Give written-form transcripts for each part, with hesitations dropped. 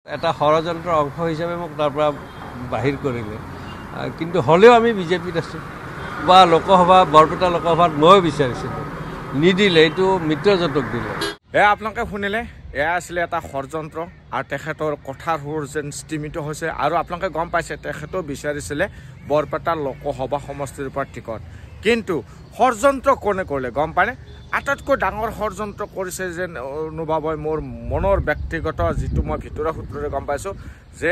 এটা ষড়যন্ত্ৰৰ অংশ হিচাপে মোক তাৰ পৰা বাহিৰ কৰিলে, কিন্তু হ'লেও আমি বিজেপিত আছোঁ বা লোকসভা বৰপেটা লোকসভাত ময়ো বিচাৰিছিলোঁ, নিদিলে, এইটো মিত্ৰজোঁটক দিলে। এয়া আপোনালোকে শুনিলে, এয়া আছিলে এটা ষড়যন্ত্ৰ আৰু তেখেতৰ কথাৰ সুৰ যেন স্তিমিত হৈছে। আৰু আপোনালোকে গম পাইছে তেখেতেও বিচাৰিছিলে বৰপেটা লোকসভা সমষ্টিৰ পৰা টিকট, কিন্তু ষড়যন্ত্ৰ কোনে কৰিলে গম পায়নে? আটাইতকৈ ডাঙৰ ষড়যন্ত্ৰ কৰিছে যেন অনুভৱ হয় মোৰ মনৰ ব্যক্তিগত, যিটো মই ভিতৰুৱা সূত্ৰৰে গম পাইছোঁ, যে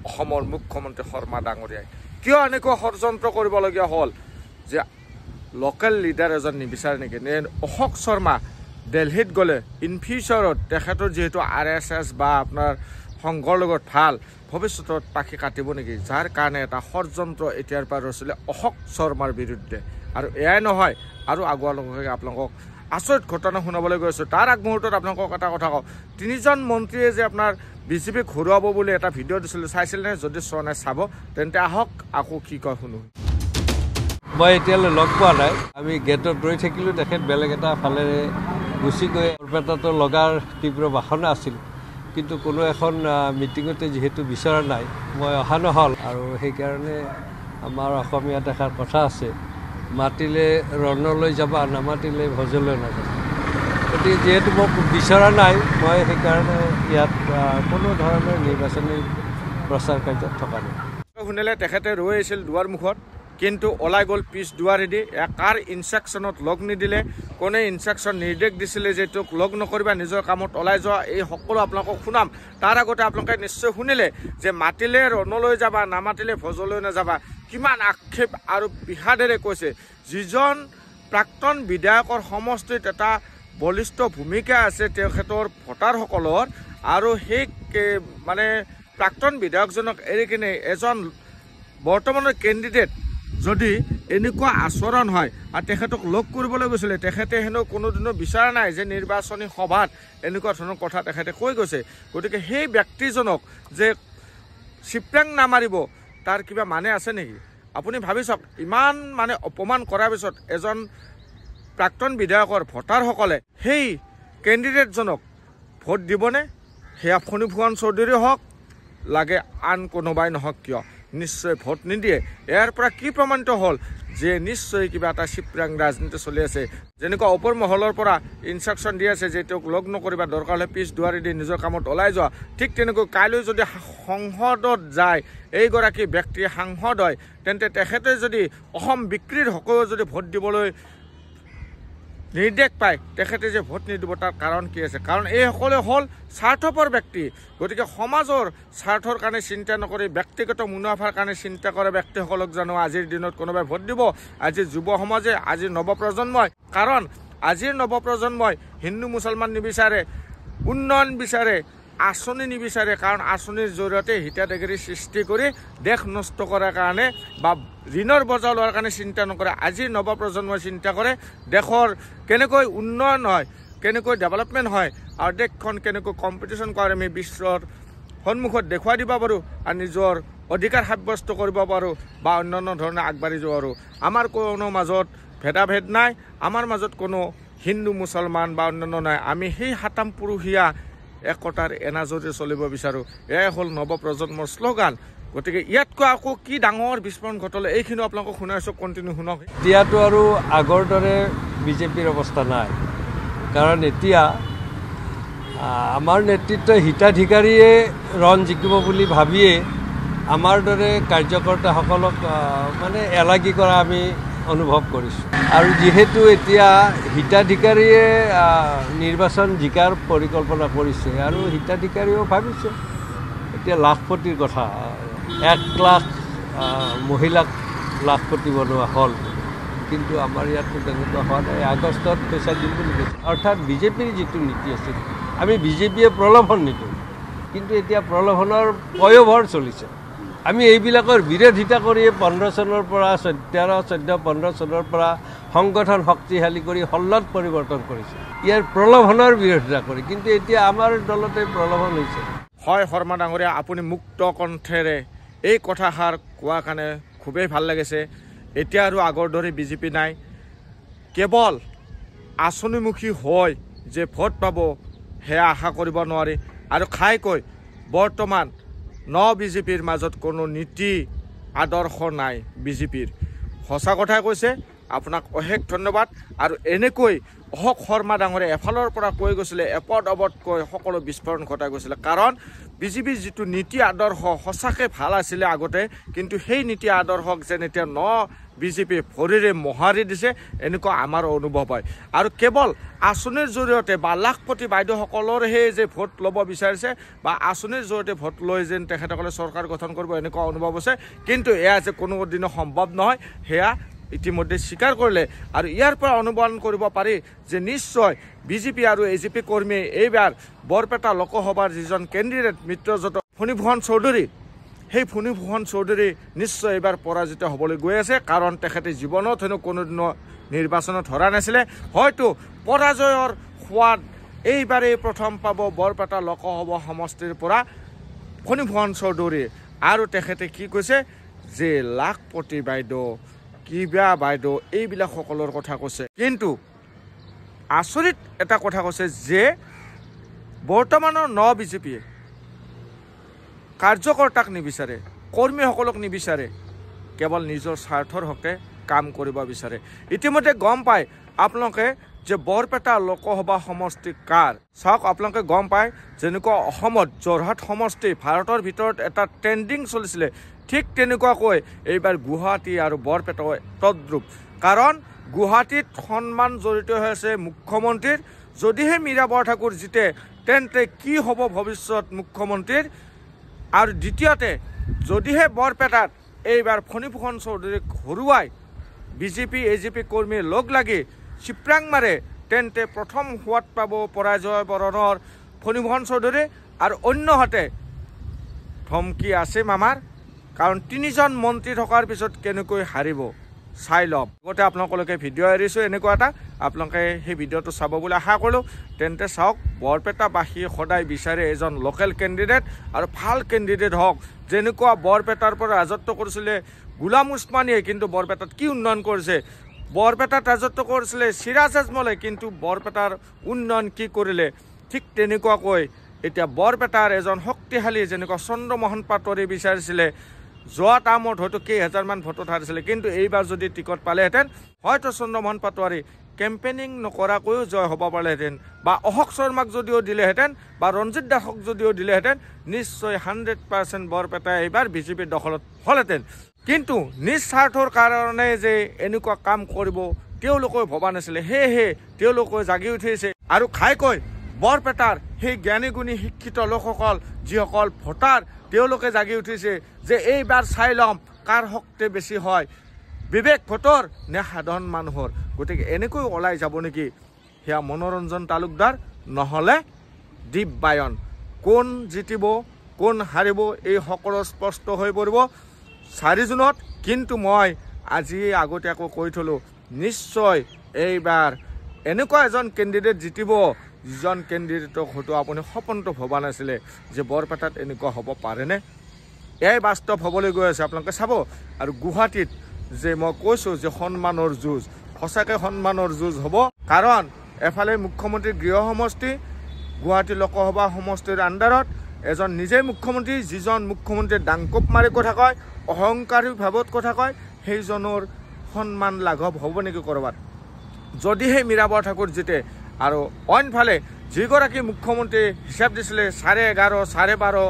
অসমৰ মুখ্যমন্ত্ৰী শৰ্মা ডাঙৰীয়াই কিয় এনেকুৱা ষড়যন্ত্ৰ কৰিবলগীয়া হ'ল, যে লোকেল লিডাৰ এজন নিবিচাৰে নেকি? অশোক শৰ্মা দিল্লীত গ'লে ইন ফিউচাৰত তেখেতৰ যিহেতু RSS বা আপোনাৰ সংঘৰ লগত ভাল, ভৱিষ্যতত পাখি কাটিব নেকি? যাৰ কাৰণে এটা ষড়যন্ত্ৰ এতিয়াৰ পৰা ৰচিলে অশোক শৰ্মাৰ বিৰুদ্ধে। আৰু এয়াই নহয়, আৰু আগুৱা লগে আপোনালোকক আচৰিত ঘটনা শুনাবলৈ গৈছোঁ। তাৰ আগমুহূৰ্তত আপোনালোকক এটা কথা কওঁ, 3জন মন্ত্ৰীয়ে যে আপোনাৰ বিজেপিক ঘূৰাব বুলি এটা ভিডিঅ' দিছিলোঁ, চাইছিলেনে? যদি চোৱা নাই চাব, তেন্তে আহক আকৌ কি কয় শুনো। মই এতিয়ালৈ লগ পোৱা নাই, আমি গেটত ৰৈ থাকিলোঁ, তেখেত বেলেগ এটা ফালেৰে গুচি গৈ বৰপেটাটো লগাৰ তীব্ৰ বাসনা আছিল, কিন্তু কোনো এখন মিটিঙতে যিহেতু বিচৰা নাই, মই অহা নহ'ল। আৰু সেইকাৰণে আমাৰ অসমীয়াত এষাৰ কথা আছে, মাতিলে ৰণলৈ যাবা, নামাতিলে ভোজলৈ নাযাবা। গতিকে যিহেতু মোক বিচৰা নাই, মই সেইকাৰণে ইয়াত কোনো ধৰণৰ নিৰ্বাচনী প্ৰচাৰ কাৰ্যত থকা নাই। শুনিলে তেখেতে ৰৈ আছিল দুৱাৰ মুখত, কিন্তু ওলাই গ'ল পিছ দুৱাৰেদি। কাৰ ইনষ্ট্ৰাকশ্যনত লগ নিদিলে, কোনে ইনষ্ট্ৰাকশ্যন নিৰ্দেশ দিছিলে যে তোক লগ নকৰিবা, নিজৰ কামত ওলাই যোৱা, এই সকলো আপোনালোকক শুনাম। তাৰ আগতে আপোনালোকে নিশ্চয় শুনিলে যে মাতিলে ৰণলৈ যাবা, নামাতিলে ভোজলৈ নাযাবা। কিমান আক্ষেপ আৰু বিষাদেৰে কৈছে। যিজন প্ৰাক্তন বিধায়কৰ সমষ্টিত এটা বলিষ্ঠ ভূমিকা আছে তেখেতৰ ভোটাৰসকলৰ, আৰু সেই মানে প্ৰাক্তন বিধায়কজনক এৰি কিনে এজন বৰ্তমানৰ কেণ্ডিডেট যদি এনেকুৱা আচৰণ হয়, আৰু তেখেতক লগ কৰিবলৈ গৈছিলে, তেখেতে হেনো কোনোদিনো বিচৰা নাই যে নিৰ্বাচনী সভাত এনেকুৱা ধৰণৰ কথা তেখেতে কৈ গৈছে। গতিকে সেই ব্যক্তিজনক যে চিপৰাং নামাৰিব, তাৰ কিবা মানে আছে নেকি? আপুনি ভাবি চাওক, ইমান মানে অপমান কৰাৰ পিছত এজন প্ৰাক্তন বিধায়কৰ ভোটাৰসকলে সেই কেণ্ডিডেটজনক ভোট দিবনে? সেয়া ফণী ফুকন চৌধুৰী হওক, লাগে আন কোনোবাই নহওক কিয়, নিশ্চয় ভোট নিদিয়ে। ইয়াৰ পৰা কি প্ৰমাণিত হ'ল যে নিশ্চয় কিবা এটা চিপৰাং ৰাজনীতি চলি আছে। যেনেকুৱা ওপৰ মহলৰ পৰা ইনষ্ট্ৰাকশ্যন দি আছে যে তেওঁক লগ নকৰিবা, দৰকাৰ হ'লে পিছ দুৱাৰেদি নিজৰ কামত ওলাই যোৱা, ঠিক তেনেকৈ কাইলৈ যদি সংসদত যায় এইগৰাকী ব্যক্তিয়ে সাংসদ হয়, তেন্তে তেখেতে যদি অসম বিক্ৰীৰ হকেও যদি ভোট দিবলৈ নিৰ্দেশ পায়, তেখেতে যে ভোট নিদিব তাৰ কাৰণ কি আছে? কাৰণ এইসকলে হ'ল স্বাৰ্থপৰ ব্যক্তি। গতিকে সমাজৰ স্বাৰ্থৰ কাৰণে চিন্তা নকৰি ব্যক্তিগত মুনাফাৰ কাৰণে চিন্তা কৰা ব্যক্তিসকলক জানো আজিৰ দিনত কোনোবাই ভোট দিব? আজিৰ যুৱ সমাজে, আজিৰ নৱপ্ৰজন্মই। কাৰণ আজিৰ নৱপ্ৰজন্মই হিন্দু মুছলমান নিবিচাৰে, উন্নয়ন বিচাৰে, আঁচনি নিবিচাৰে। কাৰণ আঁচনিৰ জৰিয়তে হিতাধিকাৰী সৃষ্টি কৰি দেশ নষ্ট কৰাৰ কাৰণে বা ঋণৰ বজাৰ লোৱাৰ কাৰণে চিন্তা নকৰে। আজিৰ নৱপ্ৰজন্মই চিন্তা কৰে দেশৰ কেনেকৈ উন্নয়ন হয়, কেনেকৈ ডেভেলপমেণ্ট হয়, আৰু দেশখন কেনেকৈ কম্পিটিশ্যন কৰে আমি বিশ্বৰ সন্মুখত দেখুৱাই দিব পাৰোঁ, আৰু নিজৰ অধিকাৰ সাব্যস্ত কৰিব পাৰোঁ, বা অন্যান্য ধৰণে আগবাঢ়ি যাব পাৰোঁ। আমাৰ কোনো মাজত ভেদাভেদ নাই, আমাৰ মাজত কোনো হিন্দু মুছলমান বা অন্যান্য নাই। আমি সেই সাতাম পুৰুষীয়া একতাৰ এনাজৰি চলিব বিচাৰোঁ। এয়াই হ'ল নৱপ্ৰজন্মৰ শ্লোগান। গতিকে ইয়াতকৈ আকৌ কি ডাঙৰ বিস্ফোৰণ ঘটলে, এইখিনি আপোনালোকক শুনাইছোঁ, কণ্টিনিউ শুনক। এতিয়াতো আৰু আগৰ দৰে বিজেপিৰ অৱস্থা নাই, কাৰণ এতিয়া আমাৰ নেতৃত্বই হিতাধিকাৰীয়ে ৰণ জিকিব বুলি ভাবিয়ে আমাৰ দৰে কাৰ্যকৰ্তাসকলক মানে এলাগী কৰা আমি অনুভৱ কৰিছোঁ। আৰু যিহেতু এতিয়া হিতাধিকাৰীয়ে নিৰ্বাচন জিকাৰ পৰিকল্পনা কৰিছে, আৰু হিতাধিকাৰীয়েও ভাবিছে এতিয়া লাখপতিৰ কথা, 1 লাখ মহিলাক লাখপতি বনোৱা হ'ল, কিন্তু আমাৰ ইয়াততো তেনেকুৱা হোৱা নাই। আগষ্টত পইচা দিম বুলি কৈছে। অৰ্থাৎ বিজেপিৰ যিটো নীতি আছিল, আমি বিজেপিয়ে প্ৰলোভন নিদিওঁ, কিন্তু এতিয়া প্ৰলোভনৰ পয়োভৰ চলিছে। আমি এইবিলাকৰ বিৰোধিতা কৰিয়ে 15 চনৰ পৰা 13-14-15 চনৰ পৰা সংগঠন শক্তিশালী কৰি সল্লত পৰিৱৰ্তন কৰিছে, ইয়াৰ প্ৰলোভনৰ বিৰোধিতা কৰি। কিন্তু এতিয়া আমাৰ দলতে প্ৰলোভন হৈছে। হয় শৰ্মা ডাঙৰীয়া, আপুনি মুক্ত কণ্ঠেৰে এই কথাষাৰ কোৱাৰ কাৰণে খুবেই ভাল লাগিছে। এতিয়া আৰু আগৰ দৰে বিজেপি নাই, কেৱল আঁচনিমুখী হৈ যে ভোট পাব সেয়া আশা কৰিব নোৱাৰি, আৰু খাইকৈ বৰ্তমান বিজেপিৰ মাজত কোনো নীতি আদৰ্শ নাই বিজেপিৰ। সঁচা কথাই কৈছে। আপোনাক অশেষ ধন্যবাদ। আৰু এনেকৈ অশোক শৰ্মা ডাঙৰে এফালৰ পৰা কৈ গৈছিলে, এপদ অবদকৈ সকলো বিস্ফোৰণ ঘটাই গৈছিলে। কাৰণ বিজেপিৰ যিটো নীতি আদৰ্শ সঁচাকৈ ভাল আছিলে আগতে, কিন্তু সেই নীতি আদৰ্শক যেন এতিয়া বিজেপি ভৰিৰে মোহাৰি দিছে, এনেকুৱা আমাৰ অনুভৱ হয়। আৰু কেৱল আঁচনিৰ জৰিয়তে বা লাখপতি বাইদেউসকলৰহে যে ভোট ল'ব বিচাৰিছে বা আঁচনিৰ জৰিয়তে ভোট লৈ যেন তেখেতসকলে চৰকাৰ গঠন কৰিব, এনেকুৱা অনুভৱ হৈছে। কিন্তু এয়া যে কোনোদিনো সম্ভৱ নহয়, সেয়া ইতিমধ্যে স্বীকাৰ কৰিলে। আৰু ইয়াৰ পৰা অনুমান কৰিব পাৰি যে নিশ্চয় বিজেপি আৰু এজিপি কৰ্মীয়ে এইবাৰ বৰপেটা লোকসভাৰ যিজন কেণ্ডিডেট মিত্ৰজোঁট ফণীভূষণ চৌধুৰী, সেই ফণীভূষণ চৌধুৰী নিশ্চয় এইবাৰ পৰাজিত হ'বলৈ গৈ আছে। কাৰণ তেখেতে জীৱনত হেনো কোনোদিনো নিৰ্বাচনত হৰা নাছিলে। হয়তো পৰাজয়ৰ সোৱাদ এইবাৰেই প্ৰথম পাব বৰপেটা লোকসভা সমষ্টিৰ পৰা ফণীভূষণ চৌধুৰী। আৰু তেখেতে কি কৈছে যে লাখপতি বাইদেউ, কিবা বাইদেউ, এইবিলাক সকলৰ কথা কৈছে। কিন্তু আচৰিত এটা কথা কৈছে যে বৰ্তমানৰ বিজেপিয়ে কাৰ্যকৰ্তাক নিবিচাৰে, কৰ্মীসকলক নিবিচাৰে, কেৱল নিজৰ স্বাৰ্থৰ হকে কাম কৰিব বিচাৰে। ইতিমধ্যে গম পায় আপোনালোকে যে বৰপেটা লোকসভা সমষ্টি কাৰ। চাওক, আপোনালোকে গম পায় যেনেকুৱা অসমত যোৰহাট সমষ্টি ভাৰতৰ ভিতৰত এটা ট্ৰেণ্ডিং চলিছিলে, ঠিক তেনেকুৱাকৈ এইবাৰ গুৱাহাটী আৰু বৰপেটাও তদ্ৰুপ। কাৰণ গুৱাহাটীত সন্মান জড়িত হৈ আছে মুখ্যমন্ত্ৰীৰ। যদিহে মীৰা বৰঠাকুৰ জিতে তেন্তে কি হ'ব ভৱিষ্যত মুখ্যমন্ত্ৰীৰ। আৰু দ্বিতীয়তে যদিহে বৰপেটাত এইবাৰ ফণীভূষণ চৌধুৰীক হৰুৱাই বিজেপি এজিপি কৰ্মীয়ে লগ লাগি চিপ্ৰাং মাৰে, তেন্তে প্ৰথম সোৱাদ পাব পৰাজয় বৰণৰ ফণীভূষণ চৌধুৰী। আৰু অন্যহাতে ধমকি আছে মামাৰ, কাৰণ 3জন মন্ত্ৰী থকাৰ পিছত কেনেকৈ হাৰিব চাই ল'ম। আগতে আপোনালোকলৈকে ভিডিঅ' এৰিছোঁ এনেকুৱা এটা, আপোনালোকে সেই ভিডিঅ'টো চাব বুলি আশা কৰিলোঁ। তেন্তে চাওক, বৰপেটাবাসীয়ে সদায় বিচাৰে এজন লোকেল কেণ্ডিডেট আৰু ভাল কেণ্ডিডেট হওক। যেনেকুৱা বৰপেটাৰ পৰা ৰাজত্ব কৰিছিলে গোলাম উছমানীয়ে, কিন্তু বৰপেটাত কি উন্নয়ন কৰিছে। বৰপেটাত ৰাজত্ব কৰিছিলে চিৰাজ আজমলে, কিন্তু বৰপেটাৰ উন্নয়ন কি কৰিলে। ঠিক তেনেকুৱাকৈ এতিয়া বৰপেটাৰ এজন শক্তিশালী, যেনেকুৱা চন্দ্ৰমোহন পাটোৱাৰী বিচাৰিছিলে, যোৱা টাইমত হয়তো কেইহাজাৰমান ভোটত হাৰিছিলে, কিন্তু এইবাৰ যদি টিকট পালেহেঁতেন হয়তো চন্দ্ৰমোহন পাটোৱাৰী কেম্পেইনিং নকৰাকৈও জয় হ'ব পাৰিলেহেঁতেন, বা অশোক শৰ্মাক যদিও দিলেহেঁতেন বা ৰঞ্জিত দাসক যদিও দিলেহেঁতেন, নিশ্চয় 100% বৰপেটাই এইবাৰ বিজেপিৰ দখলত হ'লহেঁতেন। কিন্তু নিজ স্বাৰ্থৰ কাৰণে যে এনেকুৱা কাম কৰিব তেওঁলোকে ভবা নাছিলে, সেয়েহে তেওঁলোকে জাগি উঠিছে। আৰু খাইকৈ বৰপেটাৰ সেই জ্ঞানী গুণী শিক্ষিত লোকসকল, যিসকল ভোটাৰ, তেওঁলোকে জাগি উঠিছে যে এইবাৰ চাই ল'ম কাৰ শক্তি বেছি হয়, বিবেক ভোটৰ নে সাধাৰণ মানুহৰ। গতিকে এনেকৈ ওলাই যাব নেকি সেয়া মনোৰঞ্জন তালুকদাৰ নহ'লে দীপ বায়ন। কোন জিতিব কোন হাৰিব এই সকলো স্পষ্ট হৈ পৰিব 4 জুনত। কিন্তু মই আজি আগতীয়াকৈ কৈ থলোঁ, নিশ্চয় এইবাৰ এনেকুৱা এজন কেণ্ডিডেট জিতিব, যিজন কেণ্ডিডেটক হয়তো আপুনি সপোনটো ভবা নাছিলে যে বৰপেটাত এনেকুৱা হ'ব পাৰেনে। এয়াই বাস্তৱ হ'বলৈ গৈ আছে, আপোনালোকে চাব। আৰু গুৱাহাটীত যে মই কৈছোঁ যে সন্মানৰ যুঁজ, সঁচাকৈ সন্মানৰ যুঁজ হ'ব। কাৰণ এফালে মুখ্যমন্ত্ৰীৰ গৃহ সমষ্টি, গুৱাহাটী লোকসভা সমষ্টিৰ আণ্ডাৰত এজন নিজেই মুখ্যমন্ত্ৰী, যিজন মুখ্যমন্ত্ৰীয়ে ডাংকোপ মাৰি কথা কয়, অহংকাৰী ভাৱত কথা কয়, সেইজনৰ সন্মান লাঘৱ হ'ব নেকি ক'ৰবাত যদিহে মীৰা বৰঠাকুৰ জিতে। আৰু অইনফালে যিগৰাকী মুখ্যমন্ত্ৰী হিচাপ দিছিলে 11.5, 12.5,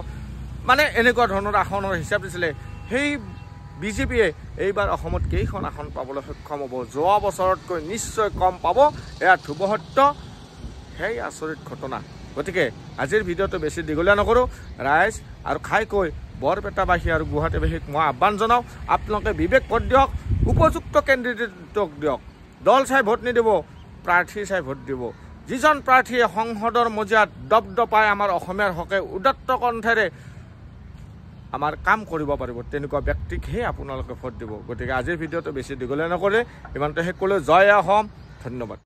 মানে এনেকুৱা ধৰণৰ আসনৰ হিচাপ দিছিলে, সেই বিজেপিয়ে এইবাৰ অসমত কেইখন আসন পাবলৈ সক্ষম হ'ব। যোৱা বছৰতকৈ নিশ্চয় কম পাব, এয়া ধ্ৰুৱ সত্য। সেই আচৰিত ঘটনা। গতিকে আজিৰ ভিডিঅ'টো বেছি দীঘলীয়া নকৰোঁ। ৰাইজ আৰু খাইকৈ বৰপেটাবাসী আৰু গুৱাহাটীবাসীক মই আহ্বান জনাওঁ, আপোনালোকে বিবেক ভোট দিয়ক, উপযুক্ত কেণ্ডিডেটক দিয়ক। দল চাই ভোট নিদিব, প্ৰাৰ্থী চাই ভোট দিব। যিজন প্ৰাৰ্থীয়ে সংসদৰ মজিয়াত দপদপাই আমাৰ অসমীয়াৰ হকে উদাত্ত কণ্ঠেৰে আমাৰ কাম কৰিব পাৰিব, তেনেকুৱা ব্যক্তিকহে আপোনালোকে ভোট দিব। গতিকে আজিৰ ভিডিঅ'টো বেছি দীঘলীয়া নকৰে, ইমানটো শেষ কৰিলোঁ। জয় অসম, ধন্যবাদ।